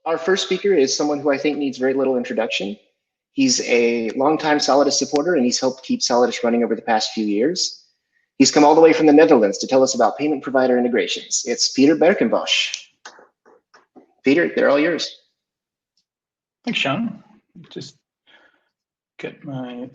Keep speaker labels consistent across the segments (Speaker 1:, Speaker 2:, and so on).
Speaker 1: Our first speaker is someone who I think needs very little introduction. He's a longtime Solidus supporter, and he's helped keep Solidus running over the past few years. He's come all the way from the Netherlands to tell us about payment provider integrations. It's Peter Berkenbosch. Peter, they're all yours.
Speaker 2: Thanks, Sean. Just get my...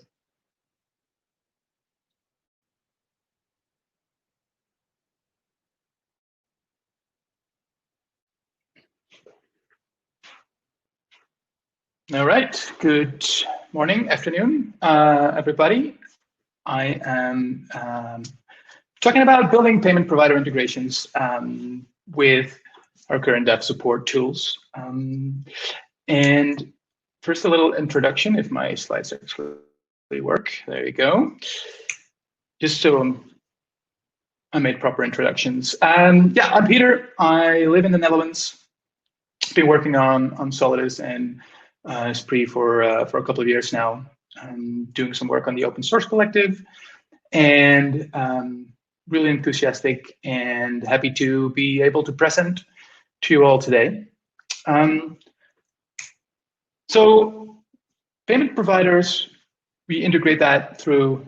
Speaker 2: All right, good morning, afternoon, everybody. I am talking about building payment provider integrations with our current dev support tools. And first, a little introduction, if my slides actually work. There you go. Just so I made proper introductions. Yeah, I'm Peter. I live in the Netherlands. Been working on Solidus and Spree for a couple of years now. I'm doing some work on the open source collective, and really enthusiastic and happy to be able to present to you all today. So payment providers, we integrate that through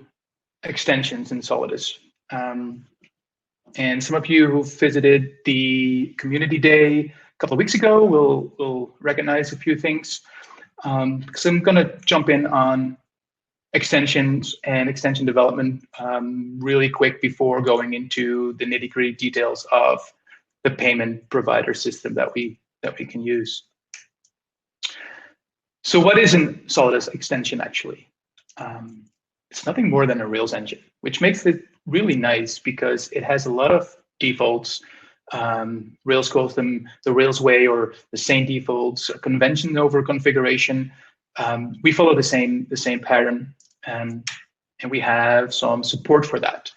Speaker 2: extensions in Solidus. And some of you who visited the community day a couple of weeks ago will recognize a few things. Because I'm going to jump in on extensions and extension development really quick before going into the nitty-gritty details of the payment provider system that we can use. So what is a Solidus extension actually? It's nothing more than a Rails engine, which makes it really nice because it has a lot of defaults. Rails calls them the Rails way or the Sane defaults, convention over configuration. We follow the same pattern, and we have some support for that.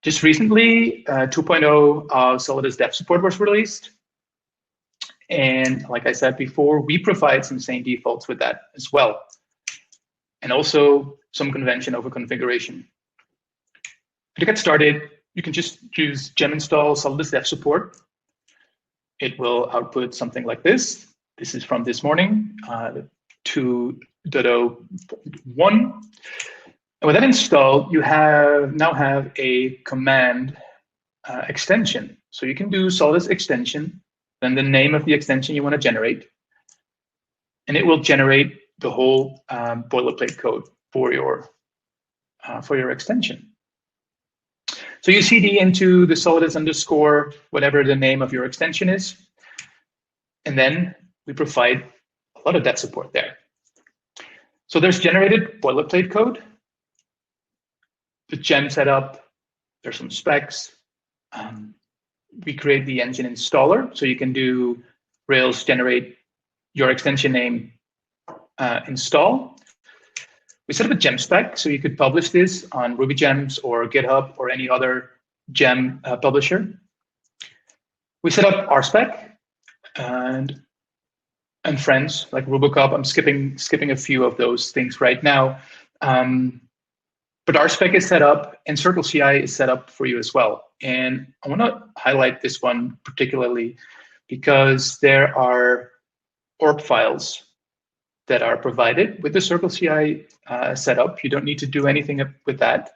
Speaker 2: Just recently, 2.0 of Solidus Dev Support was released. And like I said before, we provide some Sane defaults with that as well. And also some convention over configuration. To get started, you can just use gem install Solidus Dev Support. It will output something like this. This is from this morning, 2.0.1. And with that installed, you now have a command extension. So you can do Solidus extension, then the name of the extension you want to generate, and it will generate the whole boilerplate code for your extension. So you CD into the Solidus underscore, whatever the name of your extension is. And then we provide a lot of that support there. So there's generated boilerplate code, the gem setup, there's some specs. We create the engine installer. So you can do Rails generate your extension name install. We set up a Gemspec, so you could publish this on Ruby Gems or GitHub or any other gem publisher. We set up RSpec and friends like Rubocop. I'm skipping a few of those things right now. But RSpec is set up and CircleCI is set up for you as well. And I want to highlight this one particularly because there are ORP files that are provided with the CircleCI setup. You don't need to do anything with that.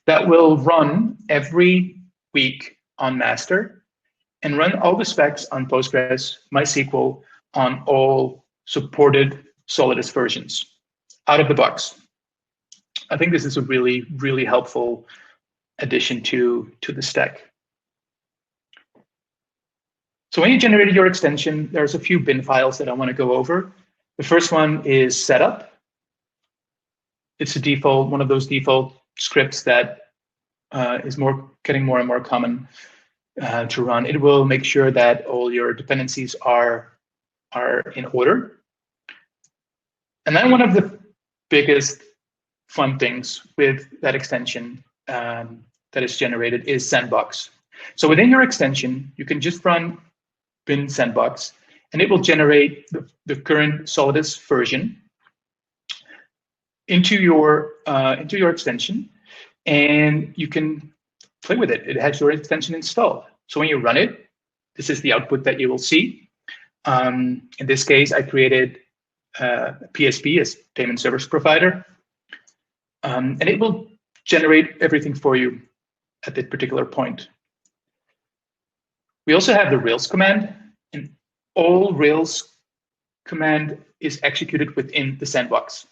Speaker 2: That will run every week on master and run all the specs on Postgres, MySQL, on all supported Solidus versions out of the box. I think this is a really, really helpful addition to the stack. So when you generated your extension, there's a few bin files that I want to go over. The first one is setup. It's a default, one of those default scripts that is getting more and more common to run. It will make sure that all your dependencies are in order. And then one of the biggest fun things with that extension that is generated is sandbox. So within your extension, you can just run bin sandbox, and it will generate the current Solidus version into your extension, and you can play with it. It has your extension installed. So when you run it, this is the output that you will see. In this case, I created PSP as payment service provider, and it will generate everything for you at that particular point. We also have the Rails command, and all Rails command is executed within the sandbox.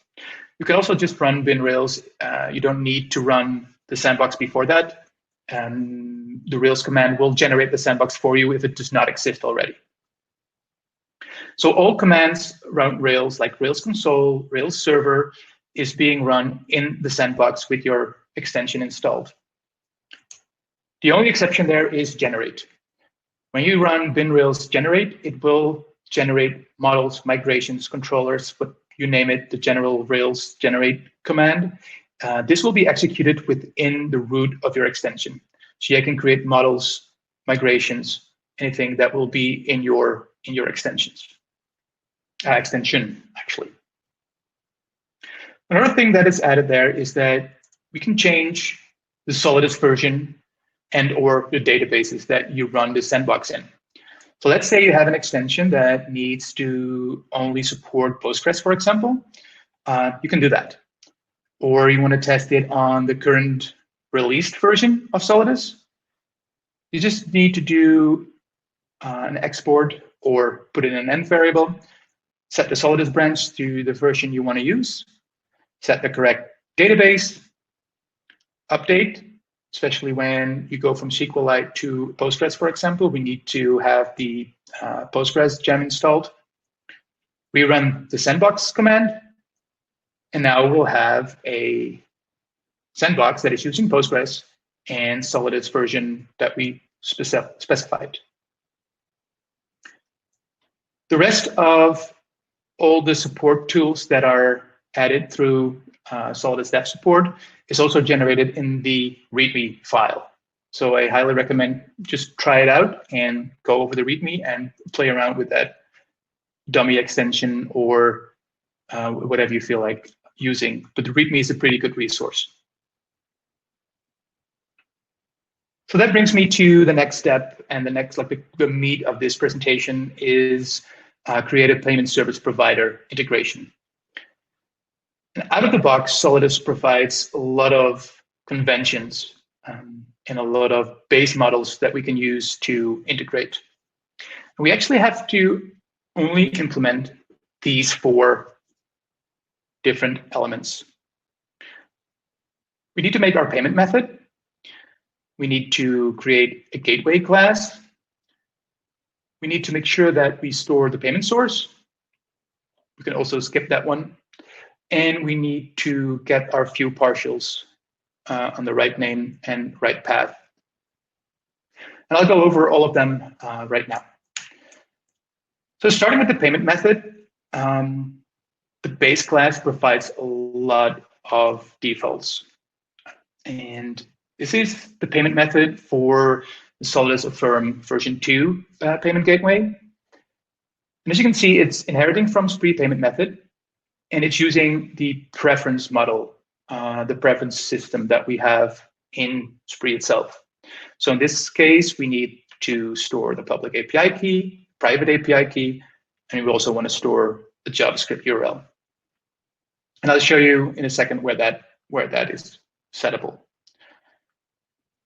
Speaker 2: You can also just run bin Rails. You don't need to run the sandbox before that. The Rails command will generate the sandbox for you if it does not exist already. So all commands around Rails, like Rails console, Rails server, is being run in the sandbox with your extension installed. The only exception there is generate. When you run bin Rails generate, it will generate models, migrations, controllers, what you name it, the general Rails generate command. This will be executed within the root of your extension. So you can create models, migrations, anything that will be in your extensions. Extension, actually. Another thing that is added there is that we can change the Solidus version and or the databases that you run the sandbox in. So let's say you have an extension that needs to only support Postgres, for example. You can do that. Or you want to test it on the current released version of Solidus. You just need to do an export or put in an env variable, set the Solidus branch to the version you want to use, set the correct database, update, especially when you go from SQLite to Postgres, for example. We need to have the Postgres gem installed. We run the sandbox command, and now we'll have a sandbox that is using Postgres and Solidus version that we specified. The rest of all the support tools that are added through Solidus Dev Support is also generated in the README file. So I highly recommend just try it out and go over the README and play around with that dummy extension or whatever you feel like using. But the README is a pretty good resource. So that brings me to the next step, and the next, like the meat of this presentation is create a payment service provider integration. And out of the box, Solidus provides a lot of conventions and a lot of base models that we can use to integrate. And we actually have to only implement these 4 different elements. We need to make our payment method. We need to create a gateway class. We need to make sure that we store the payment source. We can also skip that one. And we need to get our few partials on the right name and right path. And I'll go over all of them right now. So starting with the payment method, the base class provides a lot of defaults. And this is the payment method for the Solidus Affirm version 2 payment gateway. And as you can see, it's inheriting from Spree payment method, and it's using the preference model, the preference system that we have in Spree itself. So in this case, we need to store the public API key, private API key, and we also want to store the JavaScript URL. And I'll show you in a second where that is settable.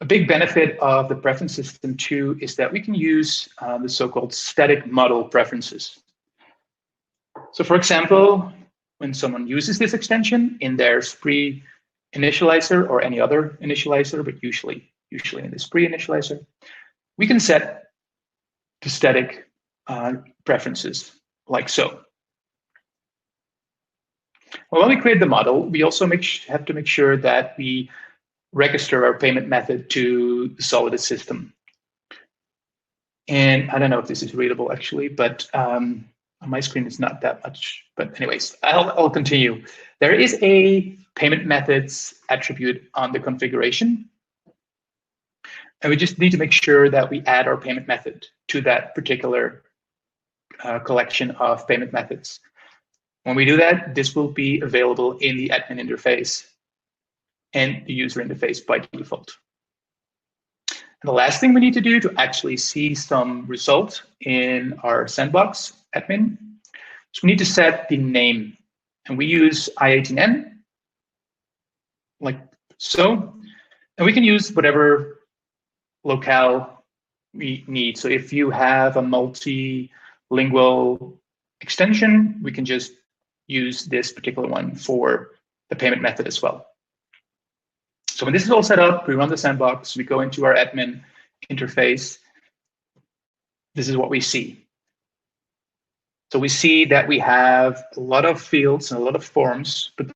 Speaker 2: A big benefit of the preference system too is that we can use the so-called static model preferences. So for example, when someone uses this extension in their Spree initializer or any other initializer, but usually in the Spree initializer, we can set the static preferences like so. Well, when we create the model, we also have to make sure that we register our payment method to the Solidus system. And I don't know if this is readable actually, but on my screen it's not that much. But anyways, I'll continue. There is a payment methods attribute on the configuration. And we just need to make sure that we add our payment method to that particular collection of payment methods. When we do that, this will be available in the admin interface and the user interface by default. And the last thing we need to do to actually see some result in our sandbox admin is we need to set the name. And we use I18N, like so. And we can use whatever locale we need. So if you have a multilingual extension, we can just use this particular one for the payment method as well. So when this is all set up, we run the sandbox, we go into our admin interface. This is what we see. So we see that we have a lot of fields and a lot of forms, but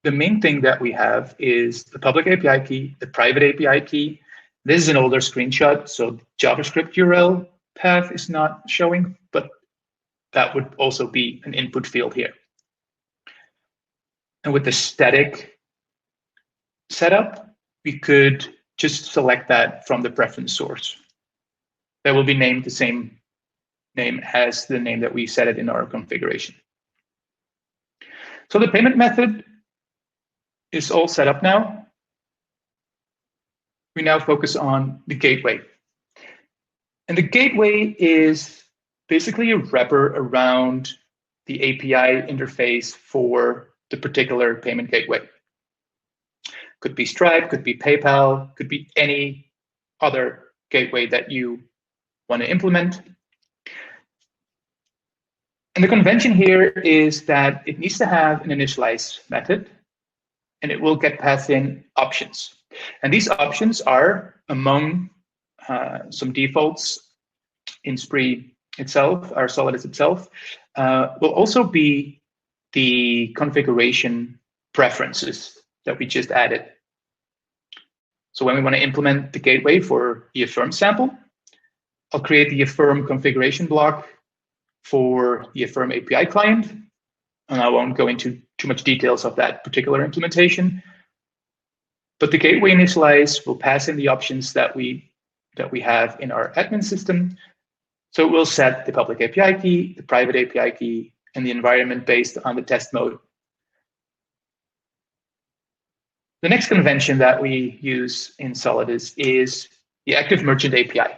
Speaker 2: the main thing that we have is the public API key, the private API key. This is an older screenshot, so JavaScript URL path is not showing, but that would also be an input field here. And with the static setup, we could just select that from the preference source. That will be named the same name as the name that we set it in our configuration. So the payment method is all set up now. We now focus on the gateway. And the gateway is basically a wrapper around the API interface for the particular payment gateway. Could be Stripe, could be PayPal, could be any other gateway that you want to implement. And the convention here is that it needs to have an initialize method, and it will get passed in options. And these options are among some defaults in Spree itself, our Solidus itself, will also be the configuration preferences that we just added. So when we want to implement the gateway for the Affirm sample, I'll create the Affirm configuration block for the Affirm API client. And I won't go into too much details of that particular implementation. But the gateway initialize will pass in the options that we have in our admin system. So it will set the public API key, the private API key, and the environment based on the test mode. The next convention that we use in Solidus is the active merchant API.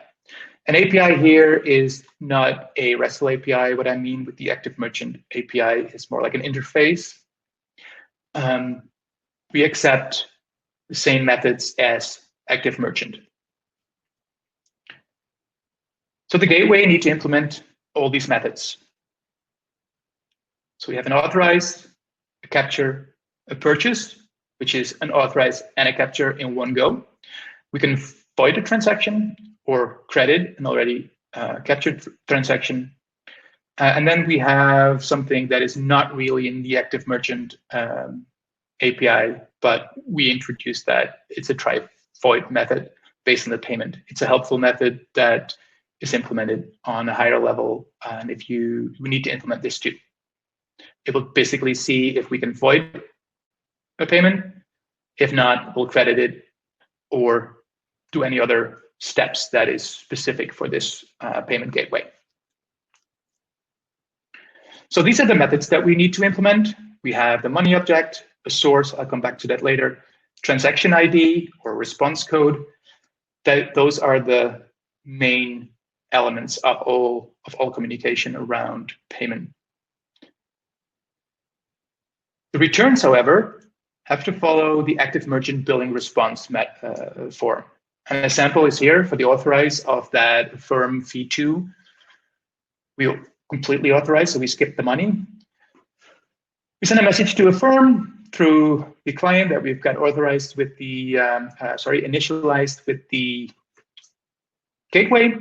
Speaker 2: An API here is not a RESTful API. What I mean with the active merchant API is more like an interface. We accept the same methods as active merchant. So the gateway needs to implement all these methods. So we have an authorize, a capture, a purchase, which is an authorize and a capture in one go. We can void a transaction or credit an already captured transaction. And then we have something that is not really in the active merchant API, but we introduced that. It's a try void method based on the payment. It's a helpful method that is implemented on a higher level. And we need to implement this too. It will basically see if we can void a payment. If not, we'll credit it or do any other steps that is specific for this payment gateway. So these are the methods that we need to implement. We have the money object, a source, I'll come back to that later, transaction ID or response code. Those are the main elements of all communication around payment. The returns, however, have to follow the active merchant billing response form. And a sample is here for the authorize of that Affirm fee 2. We completely authorize, so we skip the money. We send a message to Affirm through the client that we've got authorized with the, initialized with the gateway.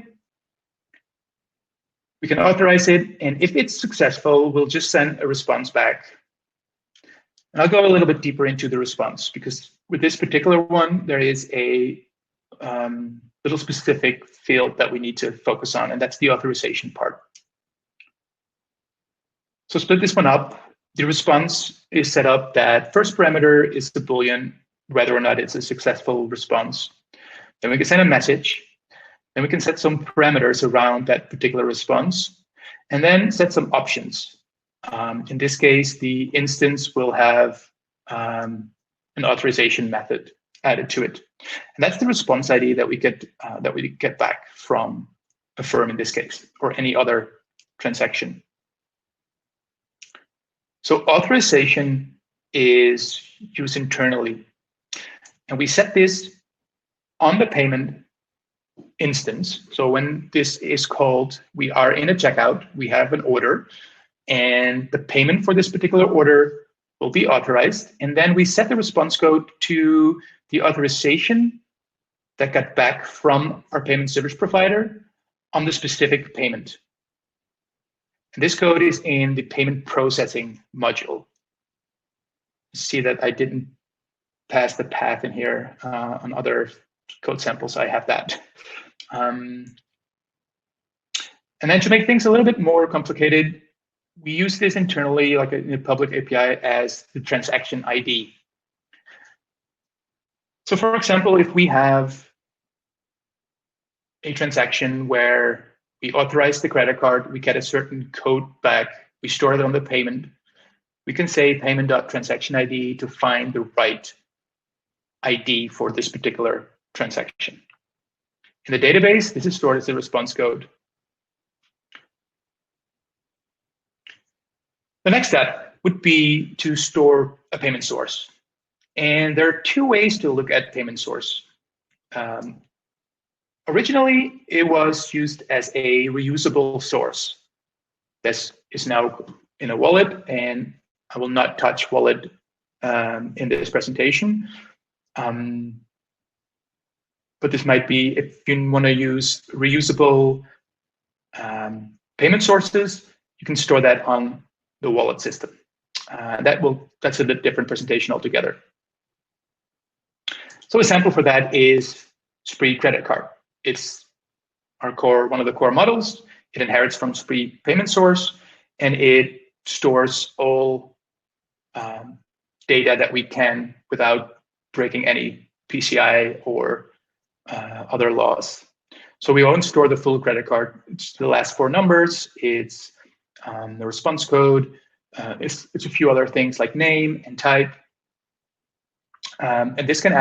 Speaker 2: We can authorize it, and if it's successful, we'll just send a response back. And I'll go a little bit deeper into the response, because with this particular one, there is a little specific field that we need to focus on, and that's the authorization part. So split this one up. The response is set up that first parameter is the Boolean, whether or not it's a successful response. Then we can send a message. Then we can set some parameters around that particular response, and then set some options. In this case, the instance will have an authorization method. added to it. And that's the response ID that we get back from a firm in this case, or any other transaction. So authorization is used internally, and we set this on the payment instance. So when this is called, we are in a checkout, we have an order, and the payment for this particular order will be authorized. And then we set the response code to the authorization that got back from our payment service provider on the specific payment. And this code is in the payment processing module. See that I didn't pass the path in here on other code samples. I have that. And then to make things a little bit more complicated, we use this internally, like in a public API, as the transaction ID. So for example, if we have a transaction where we authorize the credit card, we get a certain code back, we store it on the payment, we can say payment.transaction ID to find the right ID for this particular transaction. In the database, this is stored as a response code. The next step would be to store a payment source. And there are two ways to look at payment source. Originally, it was used as a reusable source. This is now in a wallet, and I will not touch wallet in this presentation. But this might be, if you want to use reusable payment sources, you can store that on the wallet system. That's a bit different presentation altogether. So a sample for that is Spree credit card. It's one of the core models. It inherits from Spree PaymentSource, and it stores all data that we can without breaking any PCI or other laws. So we won't store the full credit card. It's the last four numbers. It's the response code. It's a few other things like name and type. And this can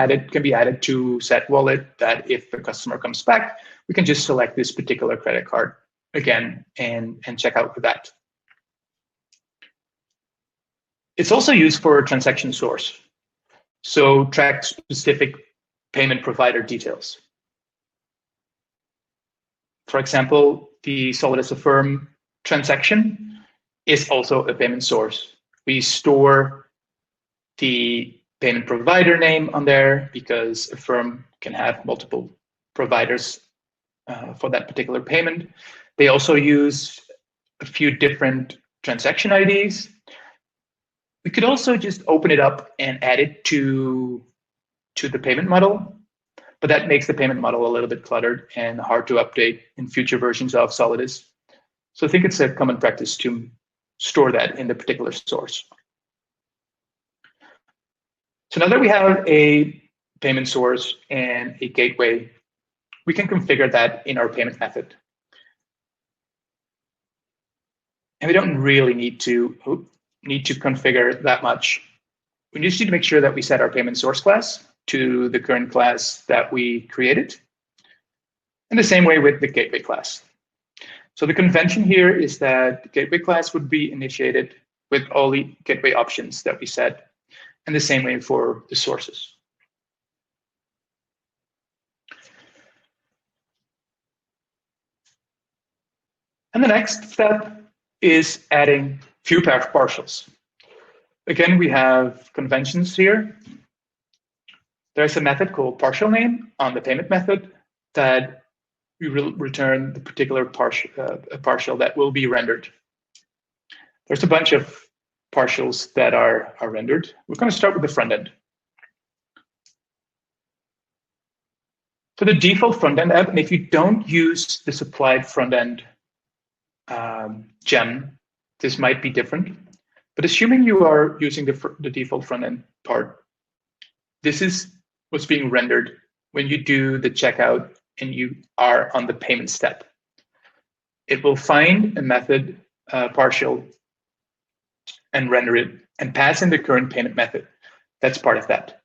Speaker 2: be added to set wallet, that if the customer comes back, we can just select this particular credit card again and check out with that. It's also used for transaction source. So track specific payment provider details. For example, the Solidus Affirm transaction is also a payment source. We store the payment provider name on there because a firm can have multiple providers for that particular payment. They also use a few different transaction IDs. We could also just open it up and add it to the payment model, but that makes the payment model a little bit cluttered and hard to update in future versions of Solidus. So I think it's a common practice to store that in the particular source. So now that we have a payment source and a gateway, we can configure that in our payment method. And we don't really need to configure that much. We just need to make sure that we set our payment source class to the current class that we created. In the same way with the gateway class. So the convention here is that the gateway class would be initiated with all the gateway options that we set, and the same way for the sources. And the next step is adding few partials. Again, we have conventions here. There's a method called partial name on the payment method that we will return the particular partial that will be rendered. There's a bunch of partials that are rendered. We're going to start with the front end. So the default front end app, and if you don't use the supplied front end gem, this might be different. But assuming you are using the default front end part, this is what's being rendered when you do the checkout and you are on the payment step. It will find a method partial and render it and pass in the current payment method. That's part of that.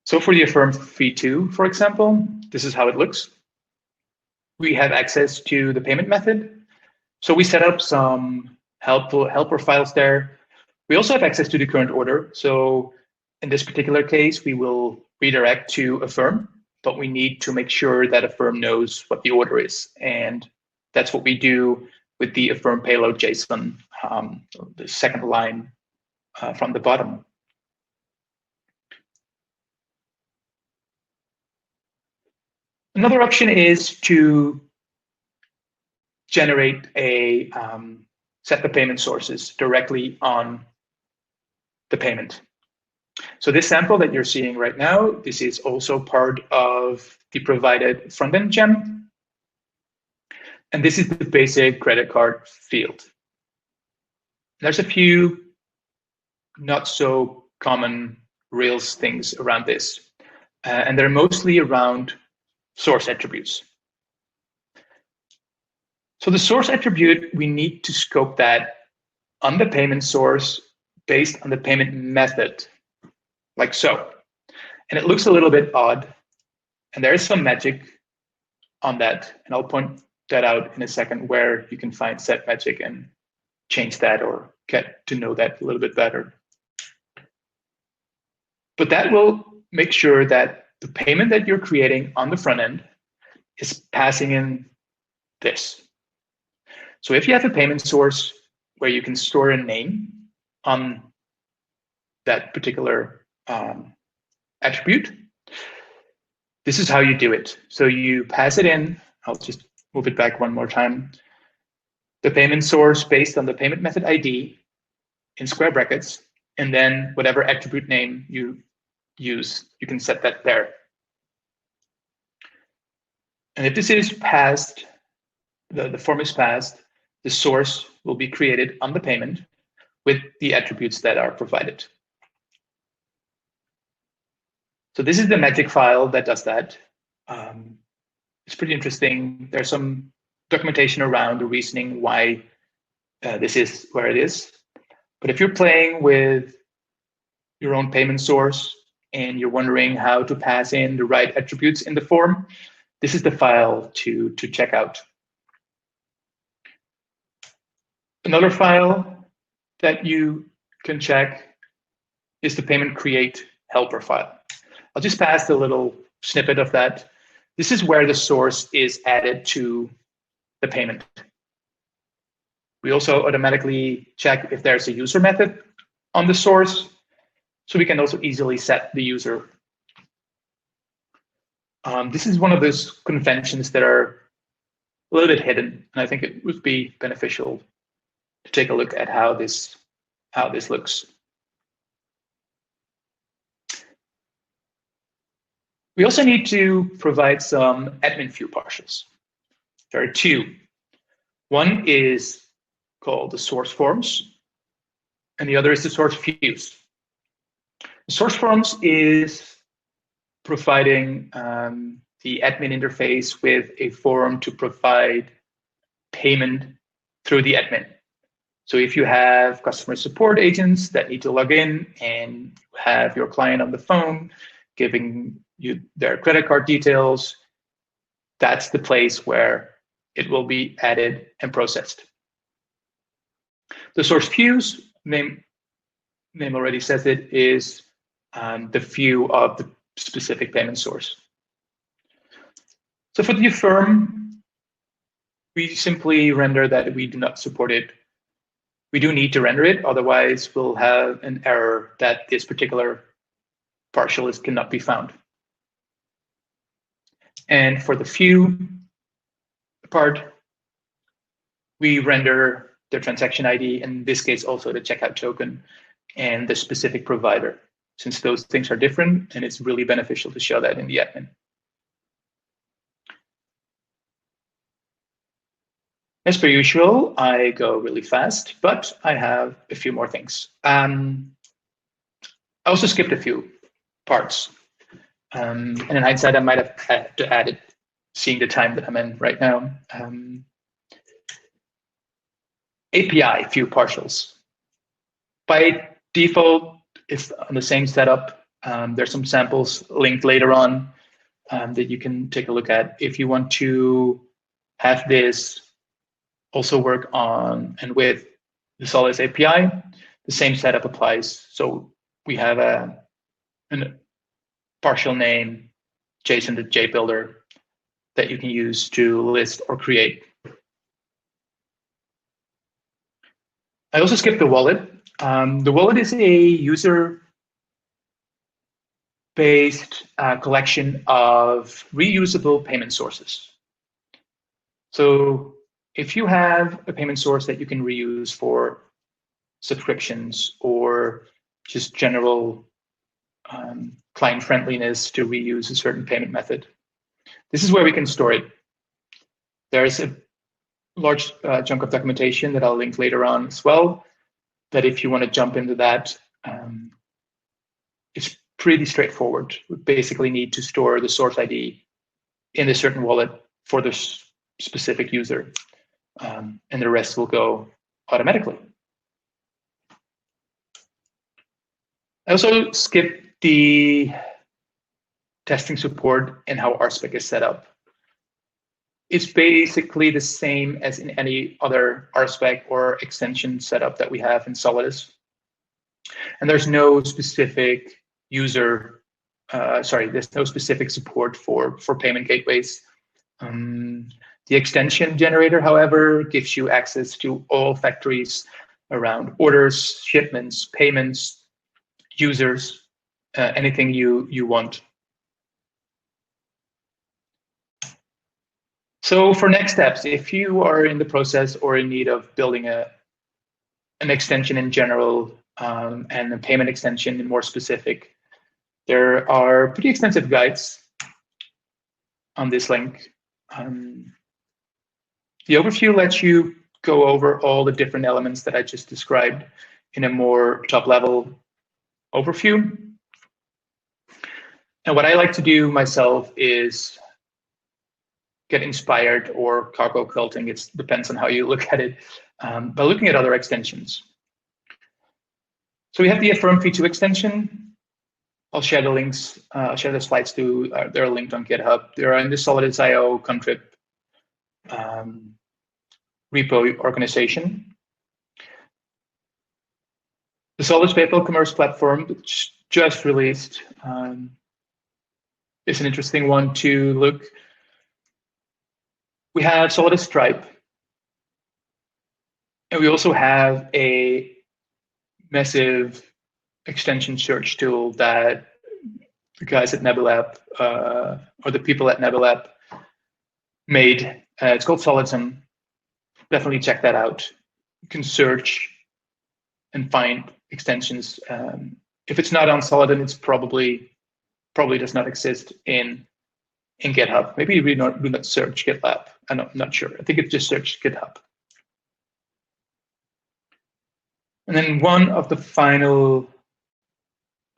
Speaker 2: So for the Affirm V2, for example, this is how it looks. We have access to the payment method. So we set up some helper files there. We also have access to the current order. So in this particular case, we will redirect to Affirm, but we need to make sure that Affirm knows what the order is. And that's what we do with the Affirm payload JSON, the second line from the bottom. Another option is to generate a set the payment sources directly on the payment. So this sample that you're seeing right now, this is also part of the provided front-end gem. And this is the basic credit card field. There's a few not so common Rails things around this. And they're mostly around source attributes. So the source attribute, we need to scope that on the payment source based on the payment method, like so. And it looks a little bit odd. And there is some magic on that. And I'll point that out in a second, where you can find set magic and change that or get to know that a little bit better. But that will make sure that the payment that you're creating on the front end is passing in this. So if you have a payment source where you can store a name on that particular attribute, this is how you do it. So you pass it in. I'll just move it back one more time. The payment source based on the payment method ID in square brackets, and then whatever attribute name you use, you can set that there. And if this is passed, the form is passed, the source will be created on the payment with the attributes that are provided. So this is the magic file that does that. It's pretty interesting. There's some documentation around the reasoning why this is where it is. But if you're playing with your own payment source and you're wondering how to pass in the right attributes in the form, this is the file to check out. Another file that you can check is the payment create helper file. I'll just pass a little snippet of that. This is where the source is added to the payment. We also automatically check if there's a user method on the source, so we can also easily set the user. This is one of those conventions that are a little bit hidden, and I think it would be beneficial to take a look at how this looks. We also need to provide some admin view partials. There are two. One is called the source forms, and the other is the source views. The source forms is providing the admin interface with a form to provide payment through the admin. So if you have customer support agents that need to log in and you have your client on the phone giving you their credit card details, that's the place where it will be added and processed. The source views, name already says it, is the view of the specific payment source. So for the Affirm, we simply render that we do not support it. We do need to render it, otherwise we'll have an error that this particular partial cannot be found. And for the view part, we render the transaction ID, in this case also the checkout token, and the specific provider, since those things are different, and it's really beneficial to show that in the admin. As per usual, I go really fast, but I have a few more things. I also skipped a few parts. And in hindsight, I might have had to add it, seeing the time that I'm in right now. API view partials. By default, it's on the same setup. There's some samples linked later on that you can take a look at. If you want to have this also work on and with the Solidus API, the same setup applies. So we have a partial name JSON to JBuilder that you can use to list or create. I also skipped the wallet. The wallet is a user-based collection of reusable payment sources. So if you have a payment source that you can reuse for subscriptions or just general client friendliness to reuse a certain payment method, this is where we can store it. There's a large chunk of documentation that I'll link later on as well, that if you want to jump into that, it's pretty straightforward. We basically need to store the source ID in a certain wallet for the specific user, and the rest will go automatically. I also skipped the testing support and how RSpec is set up. It's basically the same as in any other RSpec or extension setup that we have in Solidus. And there's no specific there's no specific support for payment gateways. The extension generator, however, gives you access to all factories around orders, shipments, payments, users, anything you want. So for next steps, if you are in the process or in need of building an extension in general and a payment extension in more specific, there are pretty extensive guides on this link. The overview lets you go over all the different elements that I just described in a more top-level overview. And what I like to do myself is get inspired or cargo culting. It depends on how you look at it, by looking at other extensions. So we have the Affirm V2 extension. I'll share the links, I'll share the slides too. They're linked on GitHub. They're in the Solidus.io contrib repo organization. The Solidus PayPal commerce platform, which just released, is an interesting one to look. We have Solidus Stripe, and we also have a massive extension search tool that the guys at Nebulab, or the people at Nebulab, made. It's called Solidusm. Definitely check that out. You can search and find extensions. If it's not on Solidum, it's probably does not exist in GitHub. Maybe we do not search GitLab. I'm not sure. I think it just searched GitHub. And then one of the final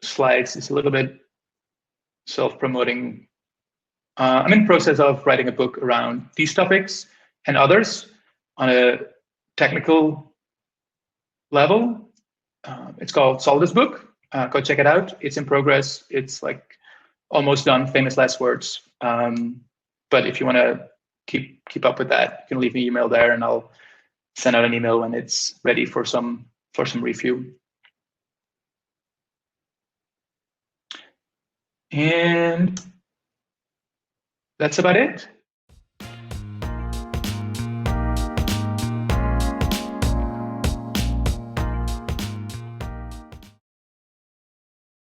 Speaker 2: slides is a little bit self-promoting. I'm in the process of writing a book around these topics and others on a technical level. It's called Solidus Book. Go check it out. It's in progress. It's like almost done, famous last words. But if you want to keep up with that, you can leave me an email there, and I'll send out an email when it's ready for some review. And that's about it.